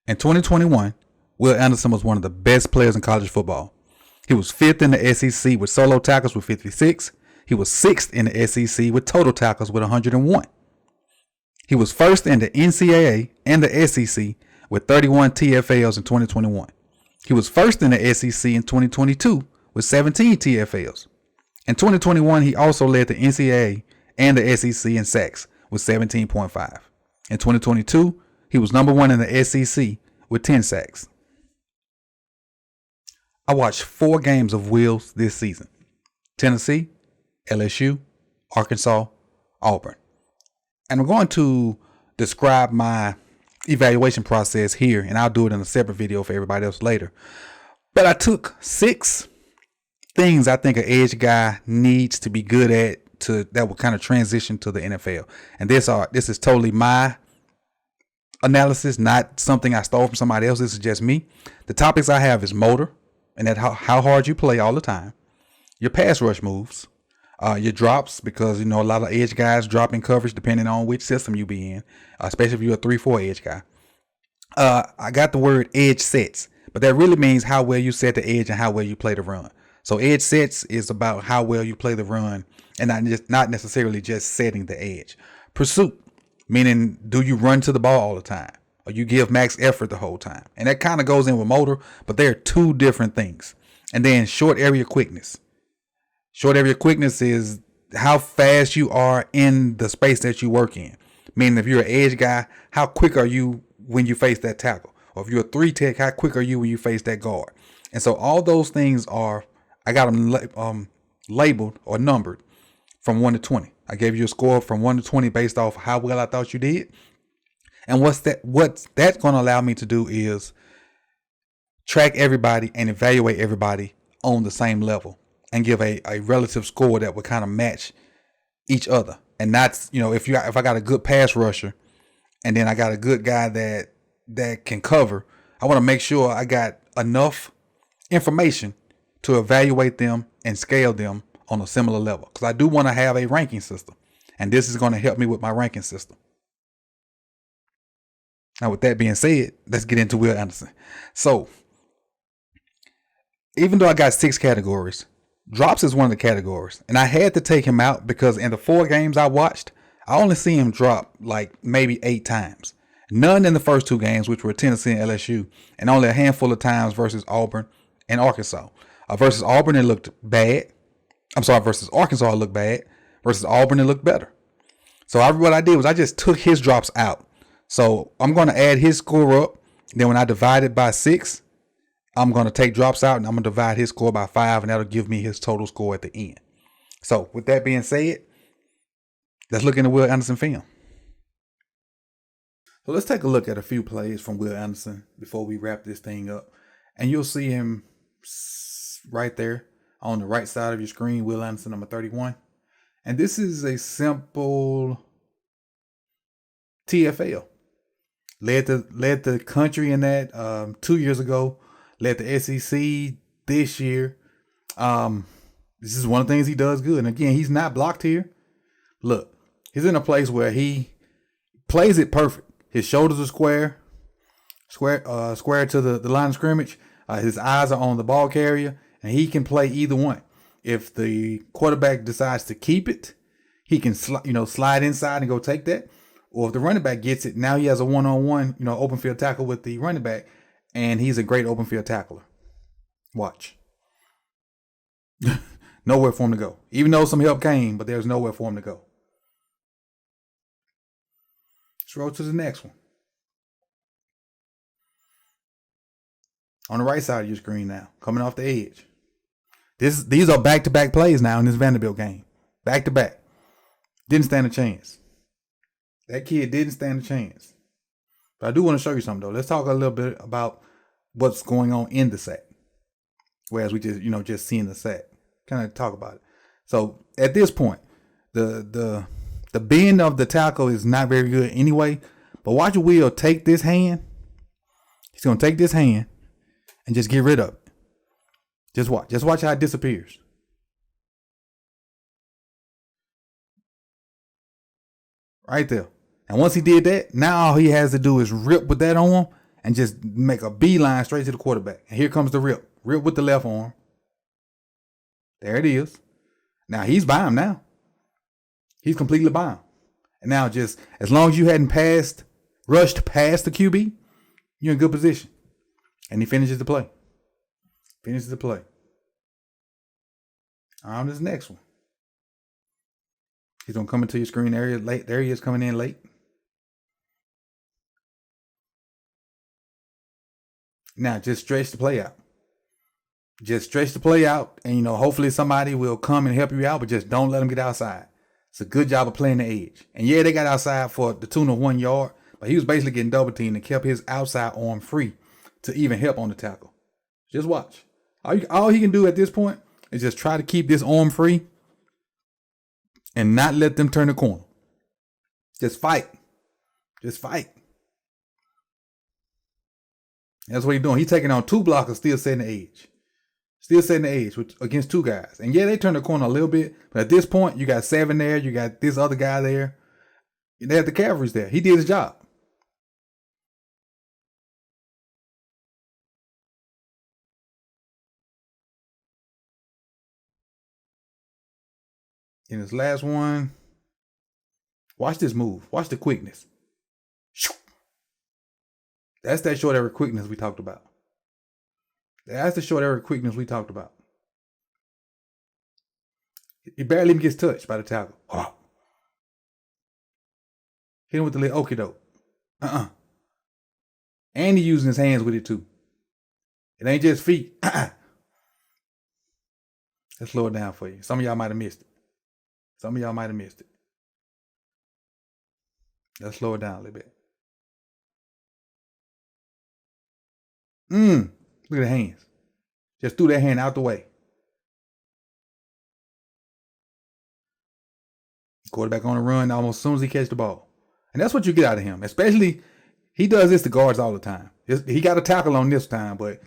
In 2021, Will Anderson was one of the best players in college football. He was fifth in the SEC with solo tackles with 56. He was sixth in the SEC with total tackles with 101. He was first in the NCAA and the SEC with 31 TFLs in 2021. He was first in the SEC in 2022 with 17 TFLs. In 2021, he also led the NCAA and the SEC in sacks with 17.5. In 2022, he was number one in the SEC with 10 sacks. I watched 4 games of Will's this season: Tennessee, LSU, Arkansas, Auburn. And I'm going to describe my evaluation process here, and I'll do it in a separate video for everybody else later. But I took 6 things I think an edge guy needs to be good at that will kind of transition to the NFL. And this is totally my analysis, not something I stole from somebody else. This is just me. The topics I have is motor, and that how hard you play all the time, your pass rush moves, your drops, because a lot of edge guys drop in coverage depending on which system you be in, especially if you're a 3-4 edge guy. I got the word edge sets, but that really means how well you set the edge and how well you play the run. So edge sets is about how well you play the run and not necessarily just setting the edge. Pursuit, meaning do you run to the ball all the time or you give max effort the whole time? And that kind of goes in with motor, but they're 2 different things. And then short area quickness. Short area quickness is how fast you are in the space that you work in. Meaning if you're an edge guy, how quick are you when you face that tackle? Or if you're a 3 tech, how quick are you when you face that guard? And so all those things I got them labeled or numbered from 1 to 20. I gave you a score from 1 to 20 based off how well I thought you did. And what's that's going to allow me to do is track everybody and evaluate everybody on the same level and give a relative score that would kind of match each other. And that's, if I got a good pass rusher and then I got a good guy that can cover, I want to make sure I got enough information to evaluate them and scale them on a similar level, because I do want to have a ranking system, and this is going to help me with my ranking system. Now, with that being said, let's get into Will Anderson. So, even though I got 6 categories, drops is one of the categories, and I had to take him out because in the 4 games I watched, I only see him drop like maybe 8 times. None in the first 2 games, which were Tennessee and LSU, and only a handful of times versus Auburn and Arkansas. Versus Auburn, it looked bad. Versus Arkansas, it looked bad. Versus Auburn, it looked better. So what I did was I just took his drops out. So I'm going to add his score up. Then when I divide it by 6, I'm going to take drops out and I'm going to divide his score by 5, and that'll give me his total score at the end. So with that being said, let's look into Will Anderson film. So let's take a look at a few plays from Will Anderson before we wrap this thing up. And you'll see him right there on the right side of your screen, Will Anderson, number 31. And this is a simple TFL. Led the country in that 2 years ago. Led the SEC this year. This is one of the things he does good. And again, he's not blocked here. Look, he's in a place where he plays it perfect. His shoulders are square to the line of scrimmage. His eyes are on the ball carrier, and he can play either one. If the quarterback decides to keep it, he can slide inside and go take that. Or if the running back gets it, now he has a one-on-one, open field tackle with the running back, and he's a great open field tackler. Watch. Nowhere for him to go. Even though some help came, but there's nowhere for him to go. Let's roll to the next one. On the right side of your screen now, coming off the edge. These are back-to-back plays now in this Vanderbilt game. Back-to-back. Didn't stand a chance. That kid didn't stand a chance. But I do want to show you something, though. Let's talk a little bit about what's going on in the sack. Whereas we just seeing the sack. Kind of talk about it. So at this point, the bend of the tackle is not very good anyway. But watch Will take this hand. He's going to take this hand and just get rid of it. Just watch. Just watch how it disappears. Right there. And once he did that, now all he has to do is rip with that on and just make a beeline straight to the quarterback. And here comes the rip. Rip with the left arm. There it is. Now he's by him now. He's completely by him. And now just as long as you hadn't rushed past the QB, you're in good position. And he finishes the play. Finishes the play. On this next one. He's going to come into your screen area late. There he is coming in late. Now just stretch the play out. Just stretch the play out. And, hopefully somebody will come and help you out, but just don't let them get outside. It's a good job of playing the edge. And yeah, they got outside for the tune of 1 yard, but he was basically getting double teamed and kept his outside arm free to even help on the tackle. Just watch. All he can do at this point is just try to keep this arm free and not let them turn the corner. Just fight. Just fight. That's what he's doing. He's taking on 2 blockers, still setting the edge. Still setting the edge against 2 guys. And yeah, they turn the corner a little bit. But at this point, you got 7 there. You got this other guy there. They have the Cavalry's there. He did his job. In this last one, watch this move. Watch the quickness. That's that short area quickness we talked about. That's the short area quickness we talked about. He barely even gets touched by the tackle. Oh. Hit him with the little okie doke. And he's using his hands with it too. It ain't just feet. Let's slow it down for you. Some of y'all might have missed it. Let's slow it down a little bit. Look at the hands. Just threw that hand out the way. Quarterback on the run almost as soon as he catches the ball. And that's what you get out of him. Especially, he does this to guards all the time. He got a tackle on this time, but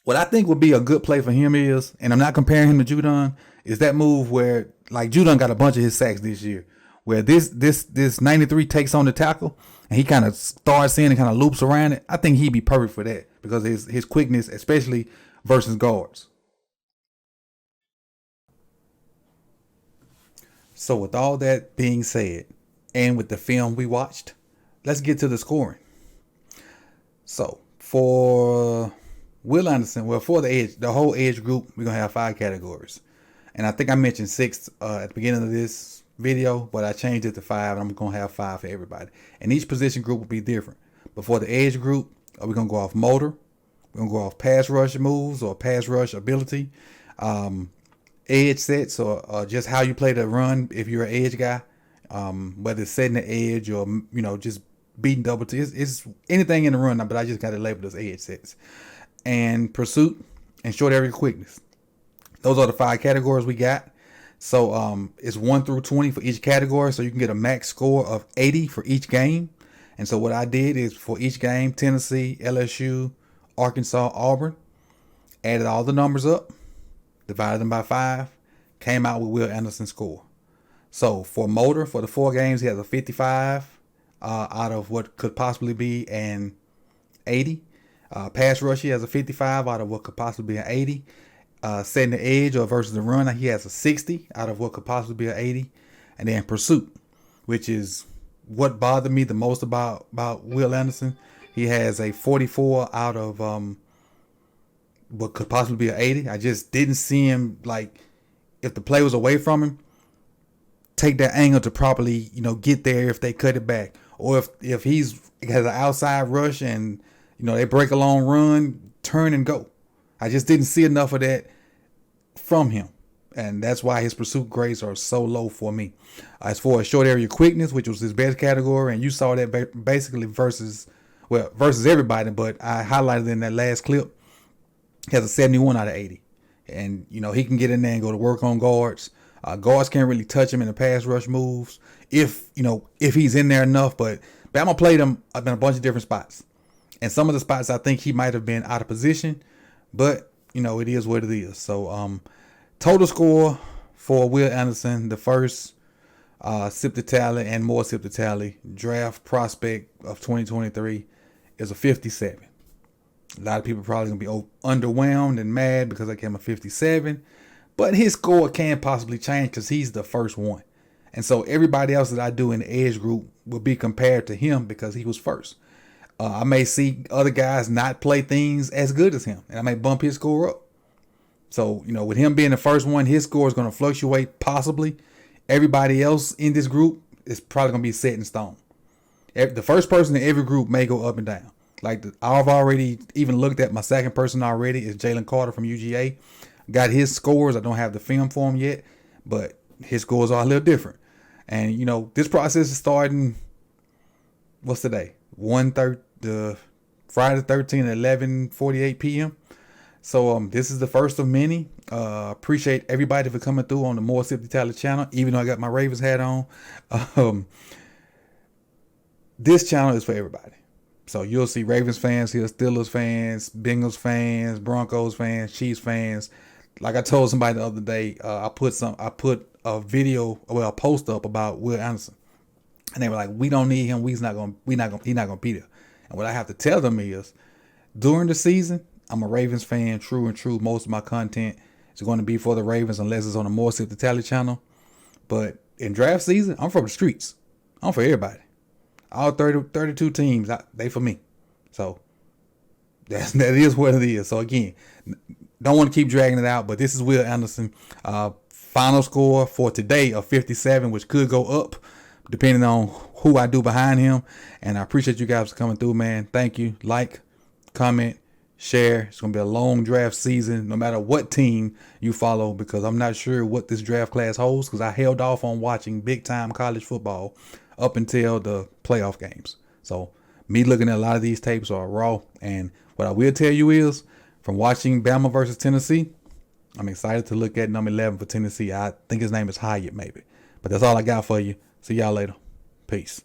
what I think would be a good play for him is, and I'm not comparing him to Judon, is that move where, like, Judon got a bunch of his sacks this year, where this 93 takes on the tackle, and he kind of starts in and kind of loops around it. I think he'd be perfect for that because of his quickness, especially versus guards. So with all that being said, and with the film we watched, let's get to the scoring. So for Will Anderson, for the whole edge group, we're going to have 5 categories. And I think I mentioned 6 at the beginning of this video, but I changed it to 5, and I'm going to have 5 for everybody. And each position group will be different. But for the edge group, we're going to go off motor. We're going to go off pass rush moves or pass rush ability. Edge sets or just how you play the run if you're an edge guy. Whether it's setting the edge or, just beating double T. It's anything in the run, but I just got it labeled as edge sets. And pursuit and short area quickness. Those are the 5 categories we got. So it's 1 through 20 for each category. So you can get a max score of 80 for each game. And so what I did is for each game, Tennessee, LSU, Arkansas, Auburn, added all the numbers up, divided them by 5, came out with Will Anderson's score. So for motor, for the 4 games, he has a 55 out of what could possibly be an 80. Pass rush, he has a 55 out of what could possibly be an 80. Setting the edge or versus the run, he has a 60 out of what could possibly be an 80. And then pursuit, which is what bothered me the most about Will Anderson. He has a 44 out of what could possibly be an 80. I just didn't see him, like, if the play was away from him, take that angle to properly, get there if they cut it back. Or if he has an outside rush and, they break a long run, turn and go. I just didn't see enough of that from him. And that's why his pursuit grades are so low for me. As far as short area quickness, which was his best category, and you saw that basically versus everybody, but I highlighted in that last clip, he has a 71 out of 80. And, he can get in there and go to work on guards. Guards can't really touch him in the pass rush moves if he's in there enough. But Bama played him in a bunch of different spots. And some of the spots I think he might have been out of position. But, it is what it is. So, total score for Will Anderson, the first Sip the Tally and more Sip the Tally draft prospect of 2023, is a 57. A lot of people probably going to be underwhelmed and mad because I gave him a 57. But his score can possibly change because he's the first one. And so everybody else that I do in the edge group will be compared to him because he was first. I may see other guys not play things as good as him, and I may bump his score up. So, with him being the first one, his score is going to fluctuate possibly. Everybody else in this group is probably going to be set in stone. The first person in every group may go up and down. I've already even looked at my second person already is Jalen Carter from UGA. Got his scores. I don't have the film for him yet, but his scores are a little different. And, this process is starting, what's today? Friday the 13th at 11:48 p.m. So this is the first of many. Appreciate everybody for coming through on the More Sip the Talent channel, even though I got my Ravens hat on. This channel is for everybody. So you'll see Ravens fans here, Steelers fans, Bengals fans, Broncos fans, Chiefs fans. Like I told somebody the other day, I put a post up about Will Anderson, and they were like, "We don't need him. He's not gonna be there." And what I have to tell them is, during the season, I'm a Ravens fan, true and true. Most of my content is going to be for the Ravens unless it's on the More Sip the Tally channel. But in draft season, I'm from the streets. I'm for everybody. All 32 teams, they for me. So that is what it is. So again, don't want to keep dragging it out, but this is Will Anderson. Final score for today of 57, which could go up depending on who I do behind him. And I appreciate you guys for coming through, man. Thank you. Like, comment, share. It's going to be a long draft season, no matter what team you follow, because I'm not sure what this draft class holds because I held off on watching big-time college football up until the playoff games. So me looking at a lot of these tapes are raw. And what I will tell you is, from watching Bama versus Tennessee, I'm excited to look at number 11 for Tennessee. I think his name is Hyatt, maybe. But that's all I got for you. See y'all later. Peace.